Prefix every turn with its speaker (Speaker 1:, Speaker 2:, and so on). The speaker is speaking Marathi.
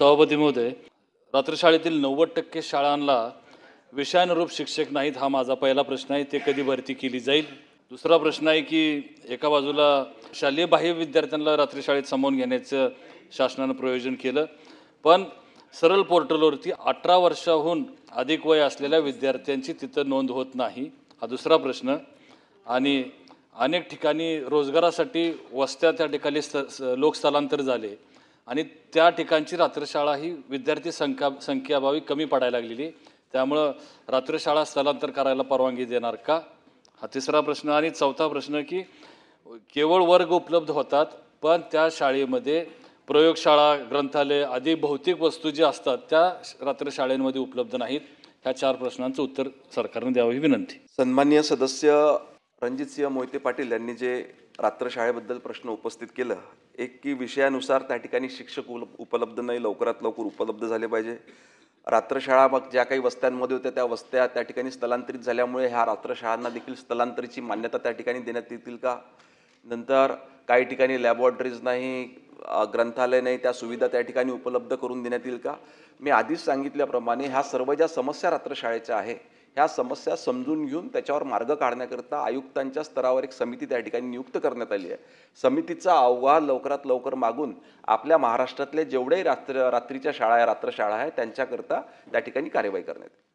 Speaker 1: सभापती महोदय, रात्रशाळेतील 90% शाळांना विषयानुरूप शिक्षक नाहीत हा माझा पहिला प्रश्न आहे. ते कधी भरती केली जाईल? दुसरा प्रश्न आहे की एका बाजूला शालेय बाह्य विद्यार्थ्यांना रात्रशाळेत सामावून घेण्याचं शासनानं प्रयोजन केलं, पण सरळ पोर्टलवरती 18 वर्षाहून अधिक वय असलेल्या विद्यार्थ्यांची तिथं नोंद होत नाही. हा दुसरा प्रश्न. आणि अनेक ठिकाणी रोजगारासाठी वस्त्या त्या ठिकाणी लोकस्थलांतर झाले आणि त्या ठिकाणची रात्रशाळा ही विद्यार्थी संख्याअभावी कमी पडायला लागलेली. त्यामुळं रात्रशाळा स्थलांतर करायला परवानगी देणार का? हा तिसरा प्रश्न. आणि चौथा प्रश्न की केवळ वर्ग उपलब्ध होतात, पण त्या शाळेमध्ये प्रयोगशाळा, ग्रंथालय आदी भौतिक वस्तू ज्या असतात त्या रात्रशाळेमध्ये उपलब्ध नाहीत. ह्या 4 प्रश्नांचं उत्तर सरकारने द्यावं ही विनंती.
Speaker 2: सन्माननीय सदस्य रणजितसिंह मोहिते पाटील यांनी जे रात्रशाळेबद्दल प्रश्न उपस्थित केलं, एक की विषयानुसार त्या ठिकाणी शिक्षक उपलब्ध नाही, लवकरात लवकर उपलब्ध झाले पाहिजे. रात्रशाळा मग ज्या काही वस्त्यांमध्ये होत्या त्या वस्त्या त्या ठिकाणी स्थलांतरित झाल्यामुळे ह्या रात्रशाळांना देखील स्थलांतरीची मान्यता त्या ठिकाणी देण्यात येतील का? नंतर काही ठिकाणी लॅबॉरेटरीज नाही, ग्रंथालय नाही, त्या सुविधा त्या ठिकाणी उपलब्ध करून देण्यात येईल का? मी आधीच सांगितल्याप्रमाणे ह्या सर्व ज्या समस्या रात्रशाळेच्या आहे, ह्या समस्या समजून घेऊन त्याच्यावर मार्ग काढण्याकरता आयुक्तांच्या स्तरावर एक समिती त्या ठिकाणी नियुक्त करण्यात आली आहे. समितीचा अहवाल लवकरात लवकर मागून आपल्या महाराष्ट्रातले जेवढेही रात्रीच्या शाळा आहे, रात्रशाळा आहे, त्यांच्याकरता त्या ठिकाणी कार्यवाही करण्यात येईल.